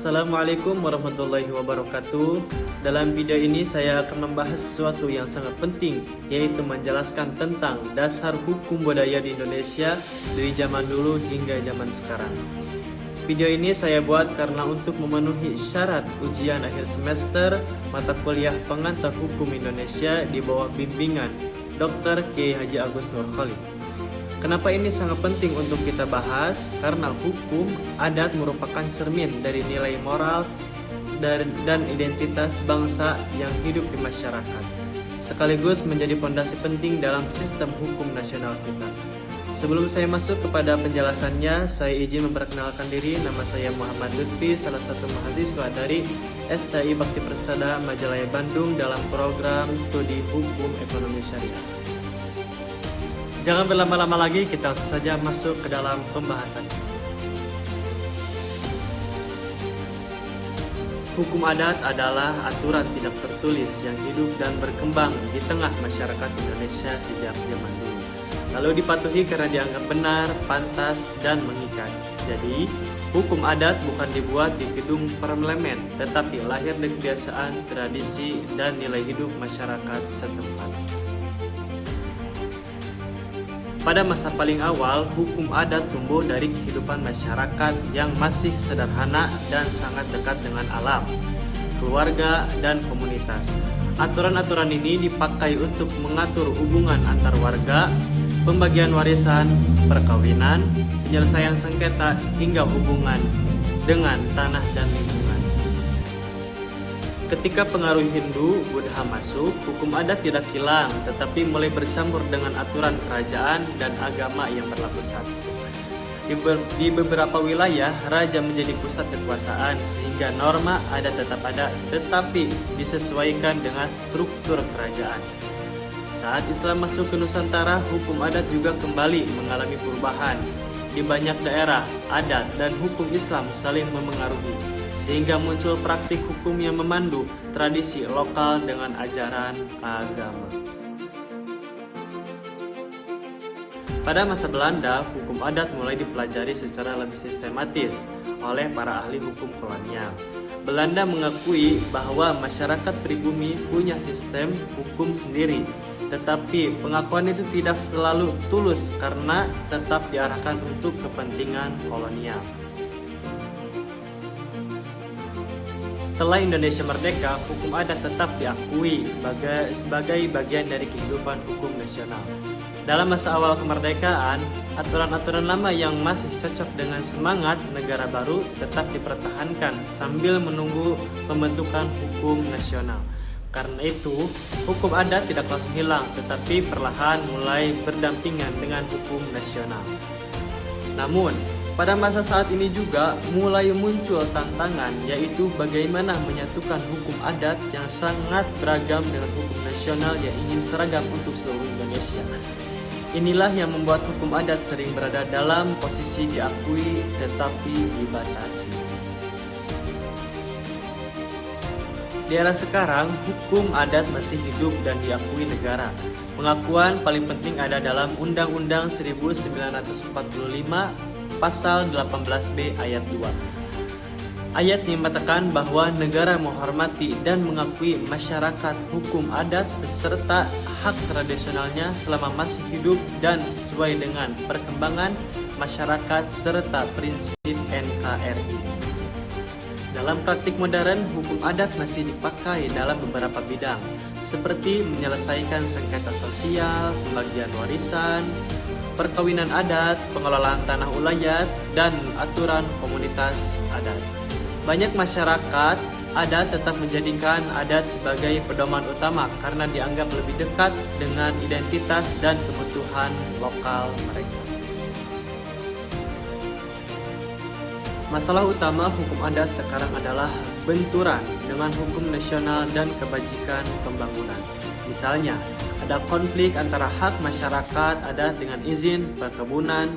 Assalamualaikum warahmatullahi wabarakatuh. Dalam video ini saya akan membahas sesuatu yang sangat penting, yaitu menjelaskan tentang dasar hukum budaya di Indonesia dari zaman dulu hingga zaman sekarang. Video ini saya buat karena untuk memenuhi syarat ujian akhir semester mata kuliah Pengantar Hukum Indonesia di bawah bimbingan Dr. Kiai Haji Agus Nur Khalid. Kenapa ini sangat penting untuk kita bahas? Karena hukum adat merupakan cermin dari nilai moral dan identitas bangsa yang hidup di masyarakat, sekaligus menjadi fondasi penting dalam sistem hukum nasional kita. Sebelum saya masuk kepada penjelasannya, saya izin memperkenalkan diri. Nama saya Muhammad Lutfi, salah satu mahasiswa dari STI Bakti Persada Majalaya Bandung dalam program studi Hukum Ekonomi Syariah. Jangan berlama-lama lagi, kita langsung saja masuk ke dalam pembahasan. Hukum adat adalah aturan tidak tertulis yang hidup dan berkembang di tengah masyarakat Indonesia sejak zaman dulu. Lalu dipatuhi karena dianggap benar, pantas, dan mengikat. Jadi, hukum adat bukan dibuat di gedung parlemen, tetapi lahir dari kebiasaan, tradisi, dan nilai hidup masyarakat setempat. Pada masa paling awal, hukum adat tumbuh dari kehidupan masyarakat yang masih sederhana dan sangat dekat dengan alam, keluarga, dan komunitas. Aturan-aturan ini dipakai untuk mengatur hubungan antar warga, pembagian warisan, perkawinan, penyelesaian sengketa, hingga hubungan dengan tanah dan lingkungan. Ketika pengaruh Hindu, Buddha masuk, hukum adat tidak hilang, tetapi mulai bercampur dengan aturan kerajaan dan agama yang berlaku satu. Di beberapa wilayah, raja menjadi pusat kekuasaan, sehingga norma adat tetap ada, tetapi disesuaikan dengan struktur kerajaan. Saat Islam masuk ke Nusantara, hukum adat juga kembali mengalami perubahan. Di banyak daerah, adat dan hukum Islam saling memengaruhi, sehingga muncul praktik hukum yang memandu tradisi lokal dengan ajaran agama. Pada masa Belanda, hukum adat mulai dipelajari secara lebih sistematis oleh para ahli hukum kolonial. Belanda mengakui bahwa masyarakat pribumi punya sistem hukum sendiri, tetapi pengakuan itu tidak selalu tulus karena tetap diarahkan untuk kepentingan kolonial. Setelah Indonesia merdeka, hukum adat tetap diakui sebagai bagian dari kehidupan hukum nasional. Dalam masa awal kemerdekaan, aturan-aturan lama yang masih cocok dengan semangat negara baru tetap dipertahankan sambil menunggu pembentukan hukum nasional. Karena itu, hukum adat tidak langsung hilang, tetapi perlahan mulai berdampingan dengan hukum nasional. Namun, pada masa saat ini juga mulai muncul tantangan, yaitu bagaimana menyatukan hukum adat yang sangat beragam dengan hukum nasional yang ingin seragam untuk seluruh Indonesia. Inilah yang membuat hukum adat sering berada dalam posisi diakui tetapi dibatasi. Di era sekarang, hukum adat masih hidup dan diakui negara. Pengakuan paling penting ada dalam Undang-Undang 1945 Pasal 18B ayat 2. Ayat yang mengatakan bahwa negara menghormati dan mengakui masyarakat hukum adat beserta hak tradisionalnya selama masih hidup dan sesuai dengan perkembangan masyarakat serta prinsip NKRI. Dalam praktik modern, hukum adat masih dipakai dalam beberapa bidang, seperti menyelesaikan sengketa sosial, pembagian warisan, perkawinan adat, pengelolaan tanah ulayat, dan aturan komunitas adat. Banyak masyarakat adat tetap menjadikan adat sebagai pedoman utama karena dianggap lebih dekat dengan identitas dan kebutuhan lokal mereka. Masalah utama hukum adat sekarang adalah benturan dengan hukum nasional dan kebajikan pembangunan. Misalnya, ada konflik antara hak masyarakat adat dengan izin perkebunan,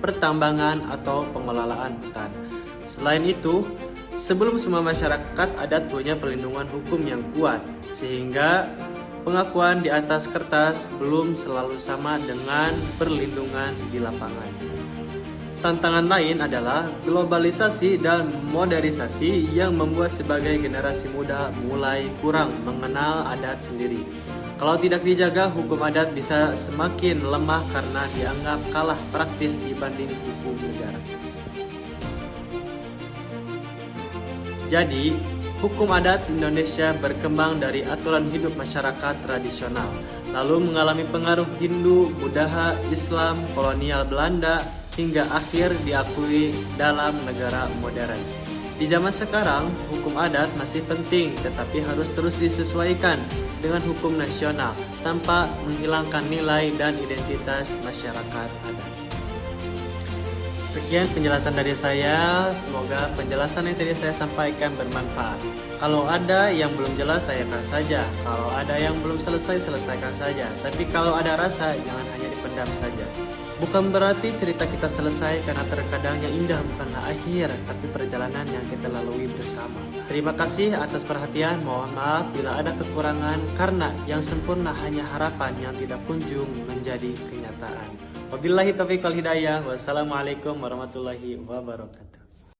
pertambangan, atau pengelolaan hutan. Selain itu, sebelum semua masyarakat adat punya perlindungan hukum yang kuat, sehingga pengakuan di atas kertas belum selalu sama dengan perlindungan di lapangan. Tantangan lain adalah globalisasi dan modernisasi yang membuat sebagai generasi muda mulai kurang mengenal adat sendiri. Kalau tidak dijaga, hukum adat bisa semakin lemah karena dianggap kalah praktis dibanding hukum negara. Jadi, hukum adat Indonesia berkembang dari aturan hidup masyarakat tradisional, lalu mengalami pengaruh Hindu, Buddha, Islam, kolonial Belanda, hingga akhir diakui dalam negara modern. Di zaman sekarang, hukum adat masih penting tetapi harus terus disesuaikan dengan hukum nasional tanpa menghilangkan nilai dan identitas masyarakat adat. Sekian penjelasan dari saya, semoga penjelasan yang tadi saya sampaikan bermanfaat. Kalau ada yang belum jelas, tanyakan saja. Kalau ada yang belum selesai, selesaikan saja. Tapi kalau ada rasa, jangan hanya dipendam saja. Bukan berarti cerita kita selesai, karena terkadang yang indah bukanlah akhir, tapi perjalanan yang kita lalui bersama. Terima kasih atas perhatian, mohon maaf bila ada kekurangan, karena yang sempurna hanya harapan yang tidak kunjung menjadi kenyataan. Wabillahi taufiq wal hidayah. Wassalamualaikum warahmatullahi wabarakatuh.